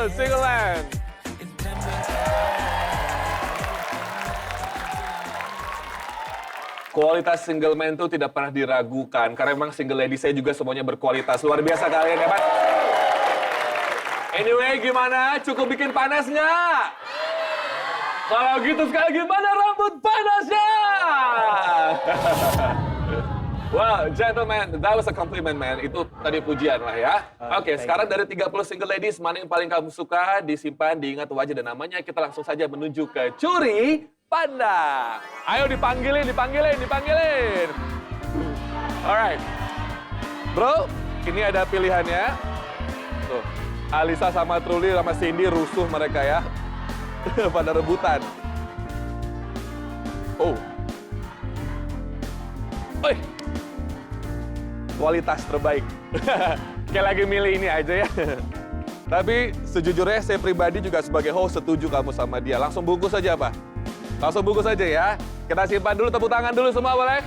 single man. Kualitas single man itu tidak pernah diragukan, karena memang single lady saya juga semuanya berkualitas. Luar biasa kalian, ya Pak? Anyway, gimana? Cukup bikin panas nggak? Kalau gitu sekali gimana rambut panasnya? Well, gentlemen, that was a compliment, man. Itu tadi pujian lah ya. Oke, sekarang dari 30 single ladies, mana yang paling kamu suka, disimpan, diingat wajah dan namanya. Kita langsung saja menuju ke curi pandang. Ayo dipanggilin. Alright. Bro, ini ada pilihannya. Tuh, Alisa sama Truli sama Cindy rusuh mereka ya. Pada rebutan. Oh. Oi. Kualitas terbaik. Kayak lagi milih ini aja ya. Tapi sejujurnya saya pribadi juga sebagai host setuju kamu sama dia. Langsung bungkus aja, Pak. Langsung bungkus aja ya. Kita simpan dulu, tepuk tangan dulu semua boleh?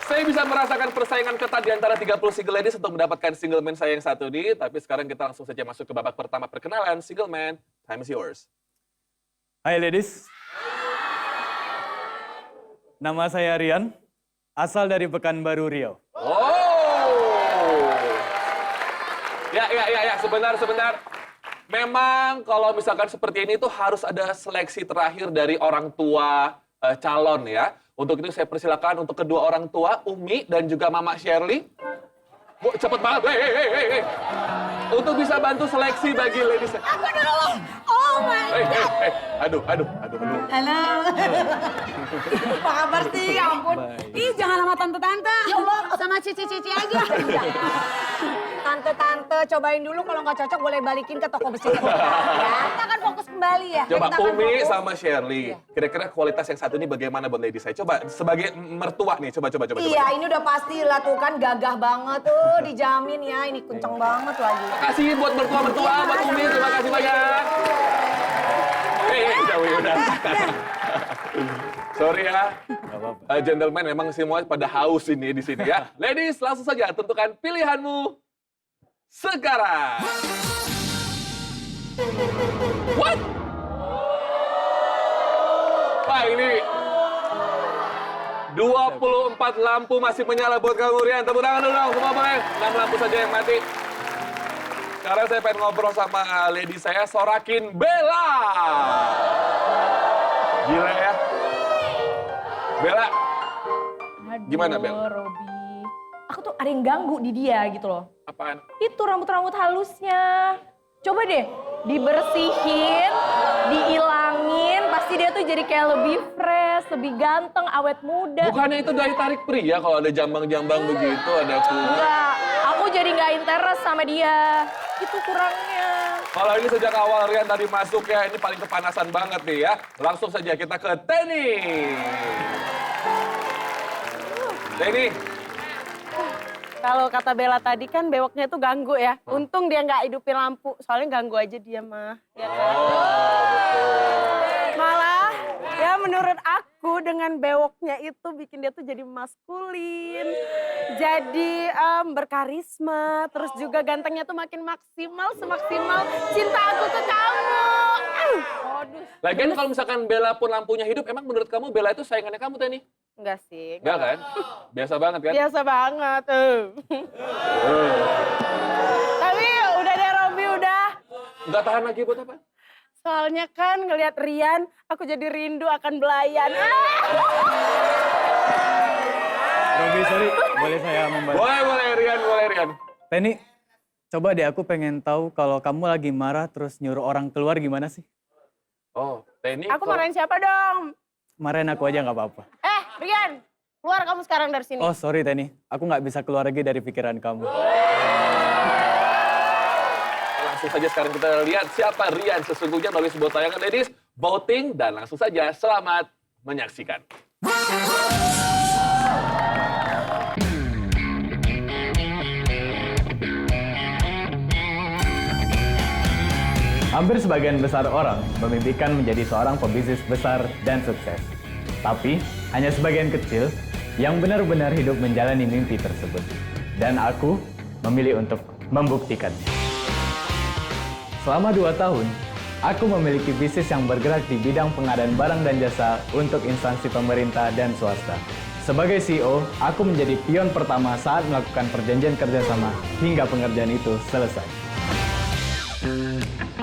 Saya bisa merasakan persaingan ketat di antara 30 single ladies untuk mendapatkan single man saya yang satu ini. Tapi sekarang kita langsung saja masuk ke babak pertama perkenalan. Single man, time is yours. Hai ladies. Nama saya Rian, asal dari Pekanbaru Riau. Oh. Ya, sebentar. Memang kalau misalkan seperti ini tuh harus ada seleksi terakhir dari orang tua calon ya. Untuk itu saya persilakan untuk kedua orang tua, Umi dan juga Mama Shirley. Bu, cepet banget. Hei. Untuk bisa bantu seleksi bagi ladies. Aku dulu. Oh my God. Aduh. Halo. Apa kabar sih? Ya ampun. Ih, jangan sama tante-tante. Ya Allah, sama cici-cici aja. Tante-tante, cobain dulu kalau nggak cocok boleh balikin ke toko besi. Ya, kita kan fokus kembali ya. Coba Kita kan Umi fokus. sama Shirley. Kira-kira kualitas yang satu ini bagaimana buat ladies saya? Coba sebagai mertua nih, coba. Iya, ini udah pasti lah tuh kan gagah banget tuh, dijamin ya. Ini kenceng banget lagi. Kasih buat mertua-mertua, buat Umi. Terima kasih banyak. Jauh udah. Sorry ya. Gentleman memang semua pada haus ini di sini ya. Ladies, langsung saja tentukan pilihanmu sekarang. What? Wah, ini 24 lampu masih menyala buat kamu, Rian. Tepuk tangan dulu dong, semua boleh. 6 lampu saja yang mati. Sekarang saya pengen ngobrol sama lady saya, Sorakin Bella. Gila ya. Bella, gimana Bella? Robi, aku tuh ada yang ganggu di dia gitu loh. Apaan? Itu rambut-rambut halusnya. Coba deh dibersihin, diilangin, pasti dia tuh jadi kayak lebih fresh, lebih ganteng, awet muda. Bukannya itu dari tarik pria kalau ada jambang-jambang begitu, ada kulit. Enggak, aku jadi nggak interest sama dia. Itu kurangnya. Kalau ini sejak awal Rian tadi masuk ya, ini paling kepanasan banget nih ya. Langsung saja kita ke Tenny. Tenny. Kalau kata Bella tadi kan bewoknya itu ganggu ya. Untung dia nggak hidupin lampu, soalnya ganggu aja dia mah. Ya kan? Malah ya menurut aku dengan bewoknya itu bikin dia tuh jadi maskulin, jadi berkarisma, terus juga gantengnya tuh makin maksimal, semaksimal cinta aku ke kamu. Waduh. Lagian kalau misalkan Bella pun lampunya hidup, emang menurut kamu Bella itu saingannya kamu Tenny? Enggak sih. Enggak kan? Biasa banget kan? Biasa banget. Tapi udah deh Robi, udah. Enggak tahan lagi buat apa? Soalnya kan ngelihat Rian, aku jadi rindu akan belayan. Robi, sorry, boleh saya membantu? Boleh Rian. Tenny, coba deh aku pengen tahu kalau kamu lagi marah terus nyuruh orang keluar gimana sih? Oh, Tenny. Aku marahin siapa dong? Marahin aku aja nggak apa-apa. Rian, keluar kamu sekarang dari sini. Oh sorry Tenny, aku nggak bisa keluar lagi dari pikiran kamu. Langsung saja sekarang kita lihat siapa Rian sesungguhnya melalui sebuah tayangan ladies voting dan langsung saja selamat menyaksikan. Hampir sebagian besar orang memimpikan menjadi seorang pebisnis besar dan sukses. Tapi, hanya sebagian kecil yang benar-benar hidup menjalani mimpi tersebut. Dan aku memilih untuk membuktikannya. Selama 2 tahun, aku memiliki bisnis yang bergerak di bidang pengadaan barang dan jasa untuk instansi pemerintah dan swasta. Sebagai CEO, aku menjadi pion pertama saat melakukan perjanjian kerjasama hingga pengerjaan itu selesai.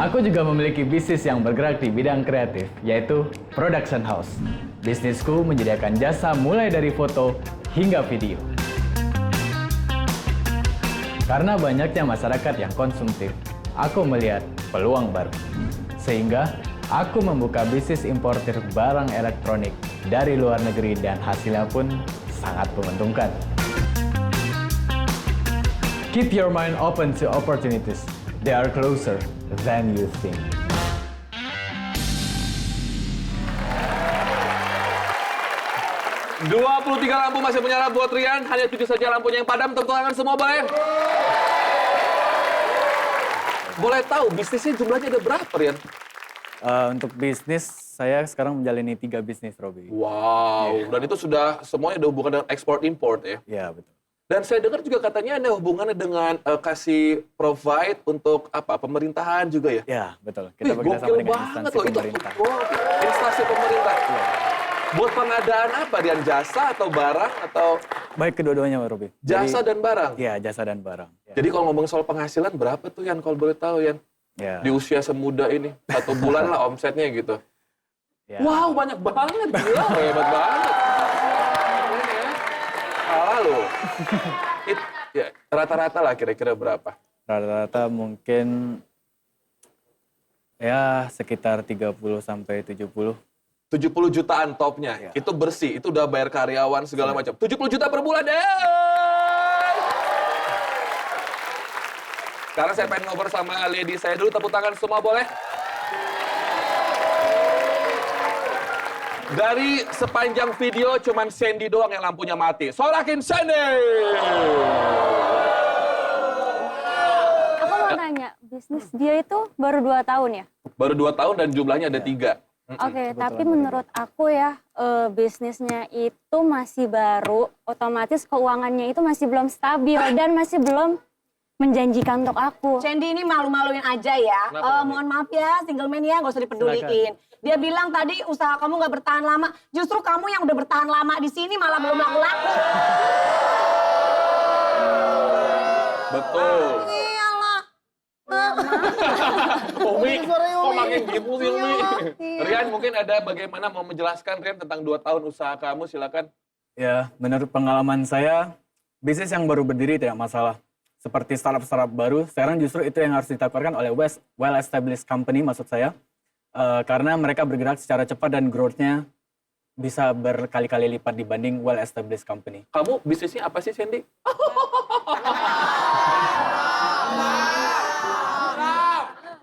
Aku juga memiliki bisnis yang bergerak di bidang kreatif, yaitu production house. Bisnisku menyediakan jasa mulai dari foto hingga video. Karena banyaknya masyarakat yang konsumtif, aku melihat peluang baru. Sehingga aku membuka bisnis importir barang elektronik dari luar negeri dan hasilnya pun sangat menguntungkan. Keep your mind open to opportunities. They are closer than you think. ...23 lampu masih menyala buat Rian. Hanya 7 saja lampunya yang padam. Tepuk tangan semua boleh? Boleh tahu bisnisnya jumlahnya ada berapa, Rian? Untuk bisnis, saya sekarang menjalani 3 bisnis, Robi. Wow, dan itu sudah semuanya ada hubungan dengan ekspor-import ya? Iya, betul. Dan saya dengar juga katanya ada hubungannya dengan kasih provide untuk apa pemerintahan juga ya? Ya, betul. Kita Wih, bekerja sama gokil dengan banget instansi loh itu. pemerintah. Wow, instansi pemerintah. Buat pengadaan apa, Rian? Jasa atau barang atau Baik kedua-duanya, Robi. jasa dan barang? Iya, jasa dan barang. Ya. Jadi kalau ngomong soal penghasilan berapa tuh Yan kalau boleh tahu Yan? Ya. Di usia semuda ini, 1 bulan lah omsetnya gitu. Ya. Wow, banyak banget, gila, hebat banget. Keren ya. Salah loh. Ya, rata-rata lah kira-kira berapa? Rata-rata mungkin ya sekitar 30 sampai 70. 70 jutaan topnya, Ya. itu bersih, itu udah bayar karyawan segala macam. 70 juta per bulan deh. Sekarang saya pengen ngobrol sama lady saya dulu, tepuk tangan semua boleh? Dari sepanjang video cuman Sandy doang yang lampunya mati. Sorakin Sandy! Aku mau nanya, bisnis dia itu baru 2 tahun ya? Baru 2 tahun dan jumlahnya ada 3. Oke, tapi menurut aku ya, bisnisnya itu masih baru, otomatis keuangannya itu masih belum stabil dan masih belum menjanjikan untuk aku. Sandy ini malu-maluin aja ya. Kenapa, Mami? Mohon maaf ya, single man ya, nggak usah dipeduliin. Dia bilang tadi usaha kamu nggak bertahan lama. Justru kamu yang udah bertahan lama di sini malah belum laku-laku. Betul. Iyalah. Umi, kok makin gitu sih Umi? Rian mungkin ada bagaimana mau menjelaskan Rian tentang 2 tahun usaha kamu, silakan. Ya, menurut pengalaman saya, bisnis yang baru berdiri tidak masalah. Seperti startup-startup baru, sekarang justru itu yang harus ditawarkan oleh well-established company, maksud saya. Karena mereka bergerak secara cepat dan growth-nya bisa berkali-kali lipat dibanding well-established company. Kamu bisnisnya apa sih, Sandy?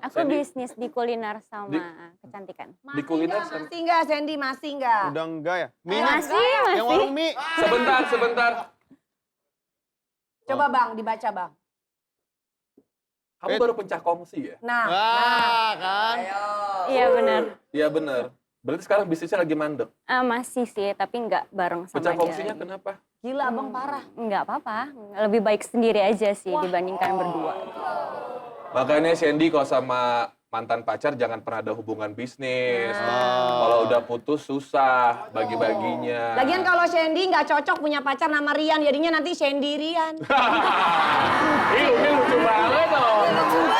Aku bisnis di kuliner sama kecantikan. Di kuliner sama... Masih nggak, Sandy? Masih nggak? Udah enggak ya? Mie, Masih. yang warung mie. Sebentar. Coba Bang, dibaca Bang. Kamu baru pencah kongsi ya? Nah, Wah, kan? Iya benar. Iya benar. Berarti sekarang bisnisnya lagi mandek. Masih sih, tapi nggak bareng sama Pecah dia. kongsinya lagi. kenapa? gila Abang parah. Nggak apa-apa, lebih baik sendiri aja sih dibandingkan berdua. Makanya Sandy kalau sama mantan pacar jangan pernah ada hubungan bisnis. Kalau udah putus susah bagi-baginya. Lagian kalau Sandy nggak cocok punya pacar nama Rian, jadinya nanti Sandy Rian. Ih, Umi lucu banget dong.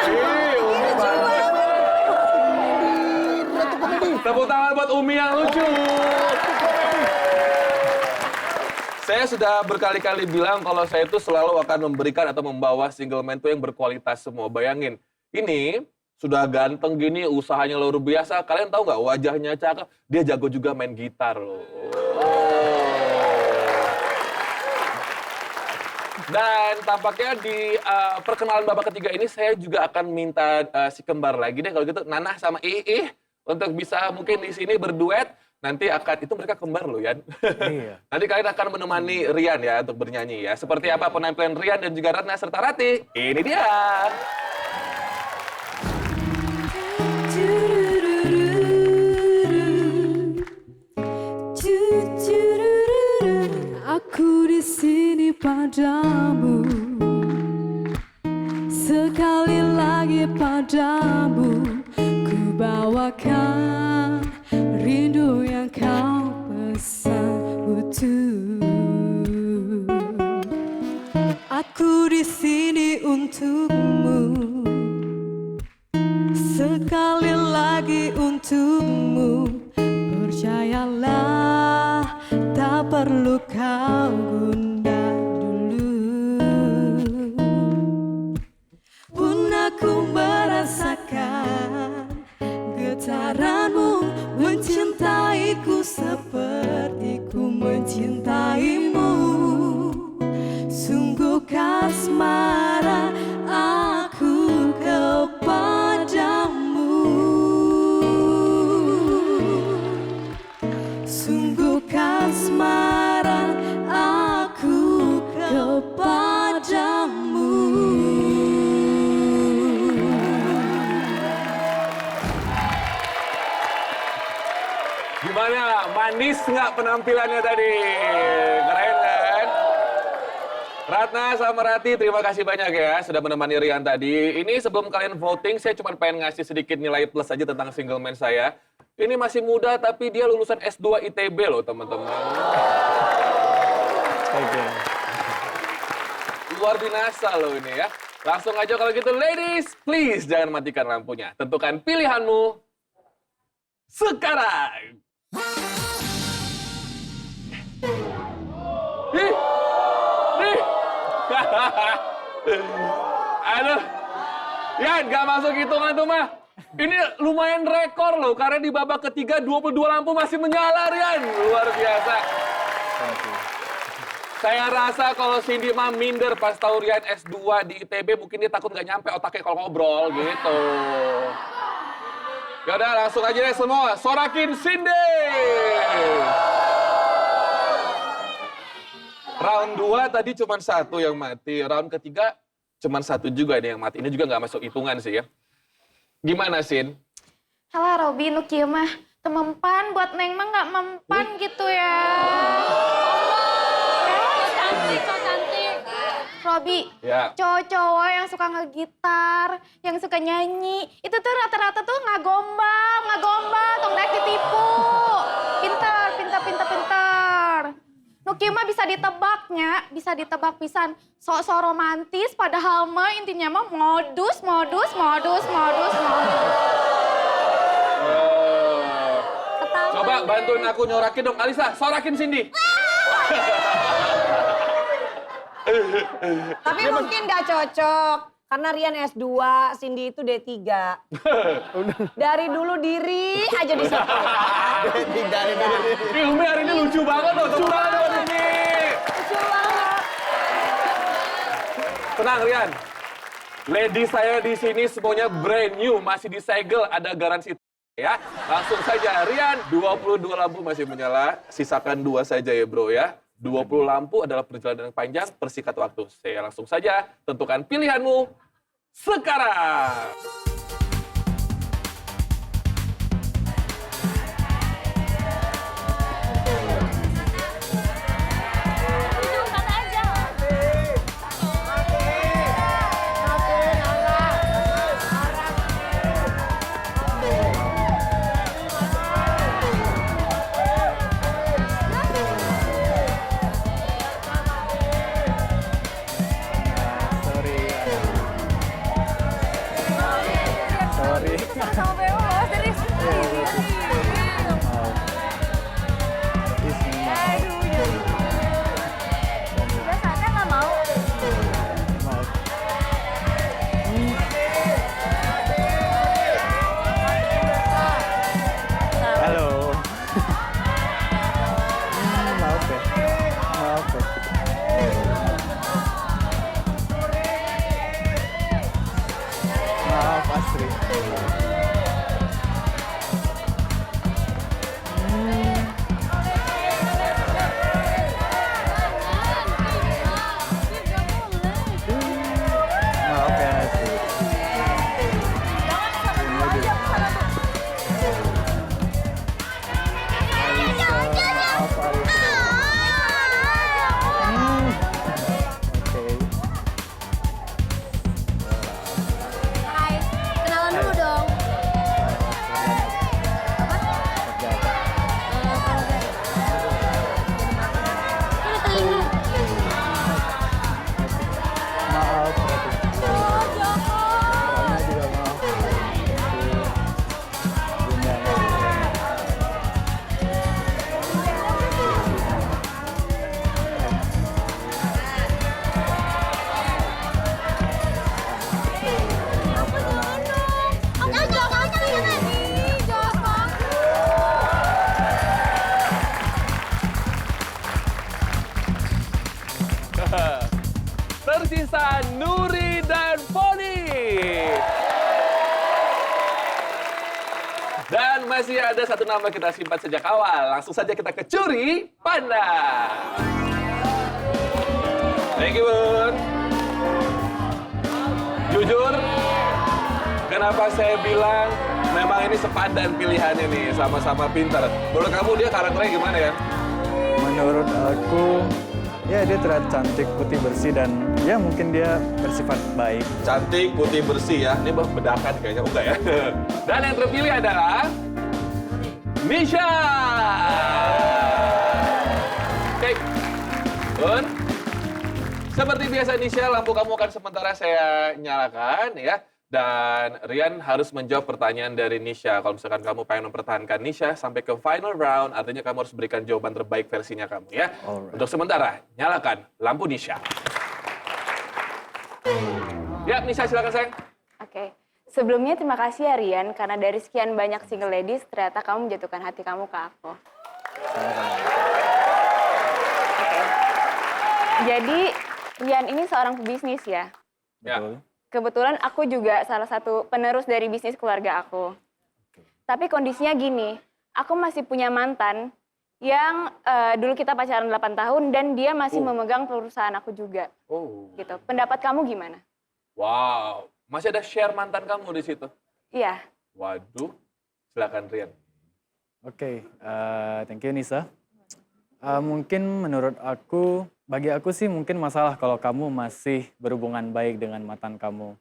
Ih, Umi banget. Tepuk tangan buat Umi yang lucu. Saya sudah berkali-kali bilang kalau saya itu selalu akan memberikan atau membawa single man itu yang berkualitas semua. Bayangin, ini sudah ganteng gini, usahanya luar biasa. Kalian tahu nggak wajahnya cakep? Dia jago juga main gitar loh. Dan tampaknya di perkenalan babak ketiga ini saya juga akan minta si kembar lagi deh kalau gitu Nanah sama Iih untuk bisa mungkin di sini berduet. Nanti akan, itu mereka kembar loh Yan. Iya. Nanti kalian akan menemani Rian ya untuk bernyanyi ya. Seperti apa penampilan Rian dan juga Ratna serta Rati. Ini dia. Aku di sini padamu, Sekali lagi padamu ku bawakan rindu yang kau pesan utuh. Aku di sini untukmu, sekali lagi untukmu. Percayalah, tak perlu kau gundah dulu. Pun aku merasakan getaranmu mencintaiku seperti ku mencintaimu. Sungguh kasmaran aku kepadamu. Sungguh kasmaran aku kepadamu. Gimana? Manis nggak penampilannya tadi? Keren kan? Ratna sama Rati, terima kasih banyak ya sudah menemani Rian tadi. Ini sebelum kalian voting, saya cuma pengen ngasih sedikit nilai plus aja tentang single man saya. Ini masih muda, tapi dia lulusan S2 ITB loh, teman-teman. Luar biasa loh ini ya. Langsung aja kalau gitu, ladies, please jangan matikan lampunya. Tentukan pilihanmu sekarang. Nih. Aduh. Ya, nggak masuk hitungan tuh mah. Ini lumayan rekor loh, karena di babak ketiga 22 lampu masih menyala, Rian. Luar biasa. Saya rasa kalau Cindy mah minder pas tahu Rian S2 di ITB, mungkin dia takut nggak nyampe otaknya kalau ngobrol gitu. Yaudah, langsung aja deh semua. Sorakin Cindy! Round 2 tadi cuma 1 yang mati. Round ketiga cuma 1 juga nih yang mati. Ini juga nggak masuk hitungan sih ya. Gimana, Sin? Halo Robi, nu kieu mah temempan buat Neng mah nggak mempan gitu ya. Cantik, kok cantik. Robi, Ya. cowok-cowok yang suka ngegitar, yang suka nyanyi, itu tuh rata-rata tuh ngagombal, tong rek ditipu. Pintar. Nu kieu mah bisa ditebaknya, bisa ditebak pisan. Sok-sok romantis, padahal mah intinya mah modus. Coba bantuin aku nyorakin dong. Alisa, sorakin Cindy. Tapi mungkin nggak cocok. Karena Rian S2, Cindy itu D3. Dari dulu diri aja disebut. Dari dulu. Ih, Umi hari ini lucu banget loh. Tepuk tangan buat Umi. Lucu banget. Tenang, Rian. Lady saya di sini semuanya brand new, masih disegel, ada garansi ya. Langsung saja, Rian, 22 lampu masih menyala, sisakan 2 saja ya bro ya. 20 lampu adalah perjalanan yang panjang, persingkat waktu. Saya langsung saja tentukan pilihanmu sekarang. Tersisa Nuri dan Foni. Dan masih ada satu nama kita simpan sejak awal. Langsung saja kita ke Curi Pandang. Thank you, Bun. Jujur, kenapa saya bilang memang ini sepadan pilihannya nih, sama-sama pintar. Menurut kamu dia karakternya gimana ya? Menurut aku, ya dia terlihat cantik, putih bersih, dan ya mungkin dia bersifat baik. Cantik, putih, bersih ya. Ini bedakan kayaknya, enggak ya? Dan yang terpilih adalah Nisha. Oke, Bun. Seperti biasa Nisha, lampu kamu akan sementara saya nyalakan ya. Dan Rian harus menjawab pertanyaan dari Nisha. Kalau misalkan kamu pengen mempertahankan Nisha sampai ke final round, artinya kamu harus berikan jawaban terbaik versinya kamu ya. Alright. Untuk sementara, nyalakan lampu Nisha. Ya, Nisha silakan sayang. Oke. Sebelumnya terima kasih ya Rian, karena dari sekian banyak single ladies, ternyata kamu menjatuhkan hati kamu ke aku. Oke. Jadi Rian ini seorang pebisnis ya. Ya. Betul. Kebetulan aku juga salah satu penerus dari bisnis keluarga aku. Tapi kondisinya gini, aku masih punya mantan yang dulu kita pacaran 8 tahun dan dia masih memegang perusahaan aku juga. Oh. Gitu. Pendapat kamu gimana? Wow. Masih ada share mantan kamu di situ? Iya. Waduh. Silakan Rian. Oke, thank you Nisa. Mungkin menurut aku, bagi aku sih mungkin masalah kalau kamu masih berhubungan baik dengan mantan kamu.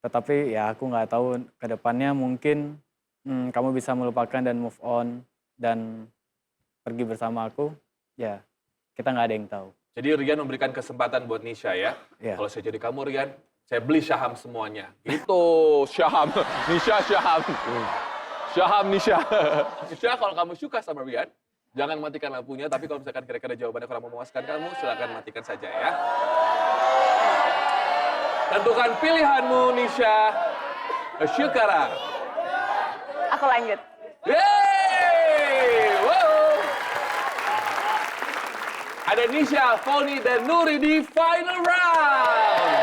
Tetapi ya aku nggak tahu ke depannya mungkin kamu bisa melupakan dan move on dan pergi bersama aku. Ya, kita nggak ada yang tahu. Jadi Rian memberikan kesempatan buat Nisha ya. Iya. Kalau saya jadi kamu Rian, saya beli Syaham semuanya. Gitu, Syaham. Nisha Syaham. Syaham Nisha. Nisha, kalau kamu suka sama Rian, jangan matikan lampunya, tapi kalau misalkan kira-kira jawabannya kurang memuaskan kamu, silakan matikan saja ya. Tentukan pilihanmu, Nisha. Syukara. Aku lanjut. Yeay! Wow! Ada Nisha, Foni, dan Nuri di final round.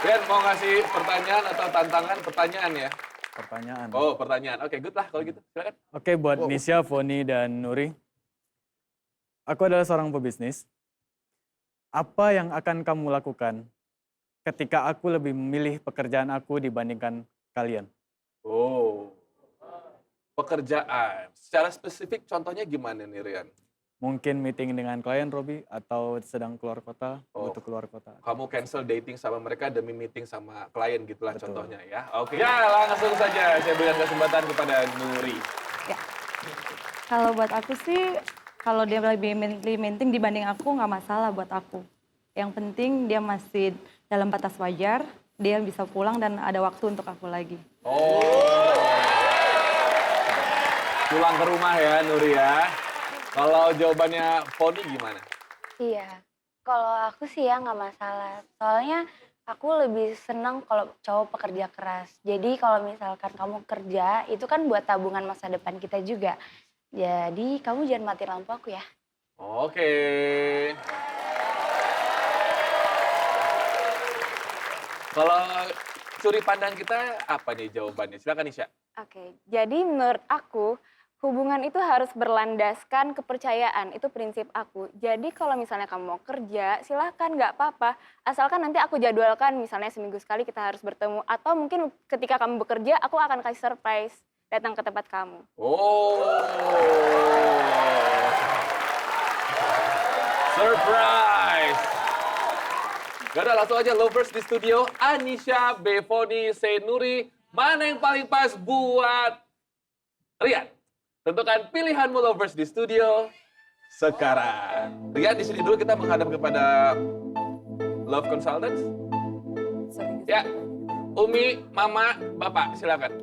Rian, mau ngasih pertanyaan atau tantangan? Pertanyaan ya? Pertanyaan. Oh, pertanyaan. Oke, good lah kalau gitu. Silakan. Oke, buat Nisha, Foni, dan Nuri. Aku adalah seorang pebisnis. Apa yang akan kamu lakukan ketika aku lebih memilih pekerjaan aku dibandingkan kalian? Oh. Pekerjaan. Secara spesifik contohnya gimana nih, Rian? Mungkin meeting dengan klien, Robi, atau sedang keluar kota, Oh. butuh keluar kota. Kamu cancel dating sama mereka demi meeting sama klien gitulah Betul. contohnya ya. Oke. Ya, langsung saja saya berikan kesempatan kepada Nuri. Kalau buat aku sih, kalau dia lebih meeting dibanding aku nggak masalah buat aku. Yang penting dia masih dalam batas wajar, dia bisa pulang dan ada waktu untuk aku lagi. Oh. Pulang ke rumah ya, Nuri ya. Kalau jawabannya Foni gimana? Iya. Kalau aku sih ya nggak masalah. Soalnya aku lebih senang kalau cowok pekerja keras. Jadi kalau misalkan kamu kerja, itu kan buat tabungan masa depan kita juga. Jadi kamu jangan mati lampu aku ya. Oke. Kalau suri pandang kita apa nih jawabannya? Silakan Nisha. Oke, jadi menurut aku hubungan itu harus berlandaskan kepercayaan, itu prinsip aku. Jadi kalau misalnya kamu mau kerja, silahkan nggak apa-apa. Asalkan nanti aku jadwalkan misalnya seminggu sekali kita harus bertemu. Atau mungkin ketika kamu bekerja, aku akan kasih surprise datang ke tempat kamu. Oh. Surprise. Gak ada, langsung aja lovers di studio. Anisha, Befoni, Senuri. Mana yang paling pas buat Rian? Tentukan pilihanmu lovers di studio sekarang. Rian, di sini dulu kita menghadap kepada Love Consultants. Ya, Umi, Mama, Bapak, silakan.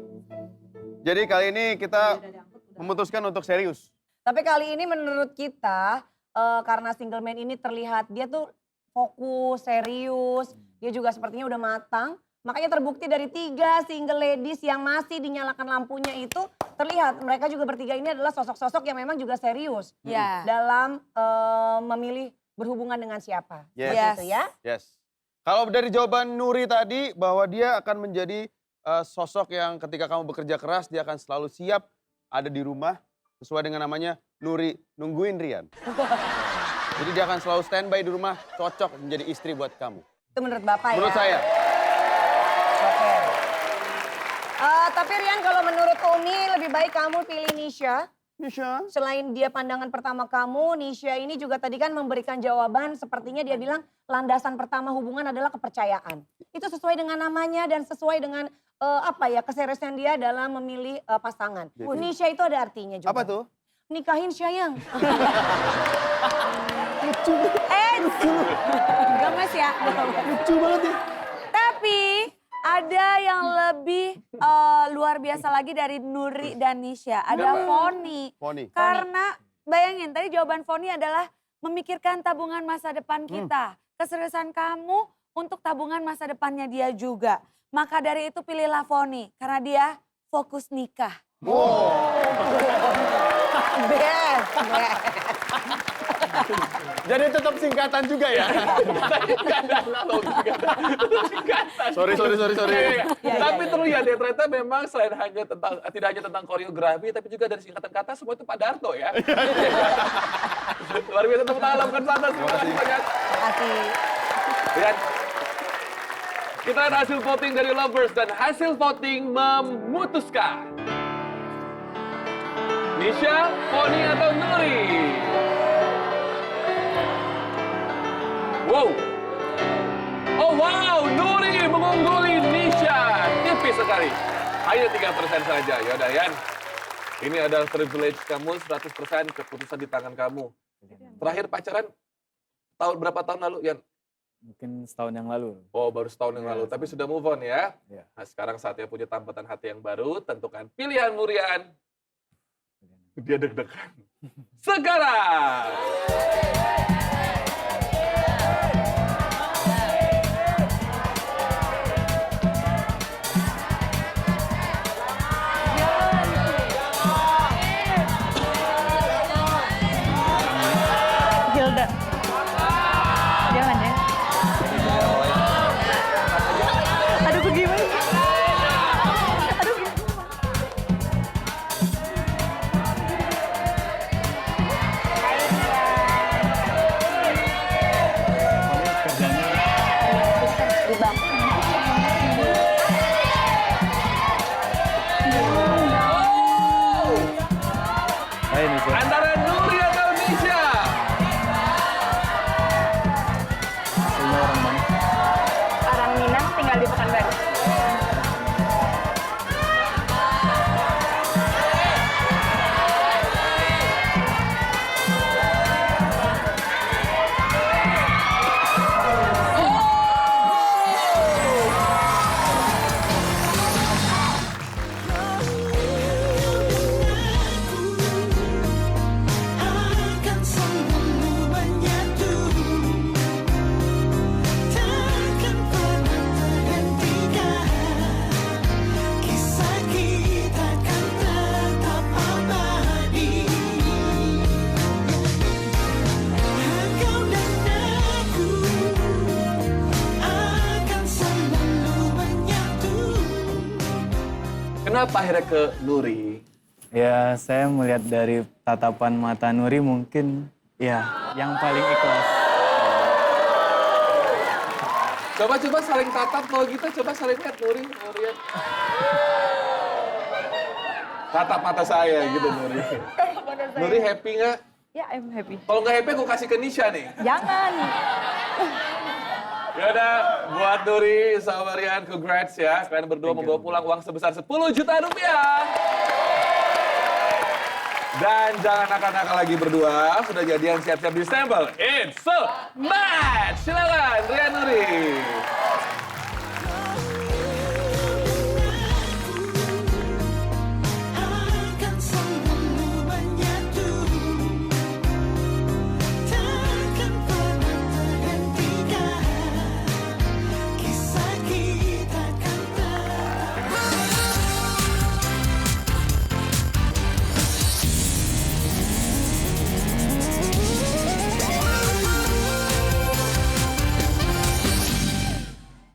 Jadi kali ini kita memutuskan untuk serius. Tapi kali ini menurut kita, karena single man ini terlihat dia tuh fokus, serius, dia juga sepertinya udah matang. Makanya terbukti dari 3 single ladies yang masih dinyalakan lampunya itu terlihat mereka juga bertiga ini adalah sosok-sosok yang memang juga serius Ya. dalam memilih berhubungan dengan siapa. Yes. Gitu ya. Yes. Kalau dari jawaban Nuri tadi bahwa dia akan menjadi sosok yang ketika kamu bekerja keras dia akan selalu siap ada di rumah sesuai dengan namanya Nuri nungguin Rian. Jadi dia akan selalu standby di rumah, cocok menjadi istri buat kamu. Itu menurut Bapak Menurut ya. saya. Oke. Tapi Rian kalau menurut Umi lebih baik kamu pilih Nisha. Nisha. Selain dia pandangan pertama kamu, Nisha ini juga tadi kan memberikan jawaban sepertinya dia bilang landasan pertama hubungan adalah kepercayaan. Itu sesuai dengan namanya dan sesuai dengan keseriusan dia dalam memilih pasangan. Nisha itu ada artinya juga. Apa tuh? Nikahin sayang. Gemes ya. Lucu banget ya. Tapi ada yang lebih luar biasa lagi dari Nuri dan Nisha. Ada Foni. Foni. Karena bayangin tadi jawaban Foni adalah memikirkan tabungan masa depan kita. Keseriusan kamu untuk tabungan masa depannya dia juga. Maka dari itu pilihlah Foni. Karena dia fokus nikah. Jadi tetap singkatan juga ya? Sorry. Tapi terlihat ya ternyata memang selain hanya tentang tidak hanya tentang koreografi tapi juga dari singkatan kata semua itu Pak Darto ya. Luar biasa tepuk tangan lakukan sana terima kasih banyak. Lihat. Kita lihat hasil voting dari Lovers dan hasil voting memutuskan Nisha, Foni atau Nuri? Wow. Oh wow, Nuri mengungguli Nisha. Tipis sekali. Hanya 3% saja. Yaudah Yan. Ini adalah privilege kamu 100% keputusan di tangan kamu. Terakhir pacaran berapa tahun lalu Yan? Mungkin setahun yang lalu. Oh baru setahun yang lalu. Tapi sudah move on ya. Ya. Nah sekarang saatnya punya tampatan hati yang baru. Tentukan pilihan Murian. Dia deg-degan. Sekarang. Hilda. Jangan ya. Aduh, gue gimana? Aduh, gimana? Hai Nisha. Antara Nuri atau Nisha? Semua orang mana? Orang Minang tinggal di Pekanbaru. Akan selalu menyatu, takkan pernah tergantikan. Kisah kita kan tetap abadi. Engkau dan aku akan selalu menyatu. Kenapa akhirnya ke Nuri? Ya, saya melihat dari tatapan mata Nuri mungkin ya yang paling ikhlas. Coba saling tatap kalau gitu, coba saling lihat Nuri, Nurian. Tatap mata saya gitu Nuri. Nuri happy nggak? Ya, I'm happy. Kalau nggak happy aku kasih ke Nisha nih. Jangan. Yaudah, buat Nuri sama Rian, congrats ya. Kalian berdua membawa pulang uang sebesar 10 juta rupiah. Dan jangan nakal-nakal lagi berdua, sudah jadian siap-siap di stempel. It's a match! Silakan, Rian Nuri.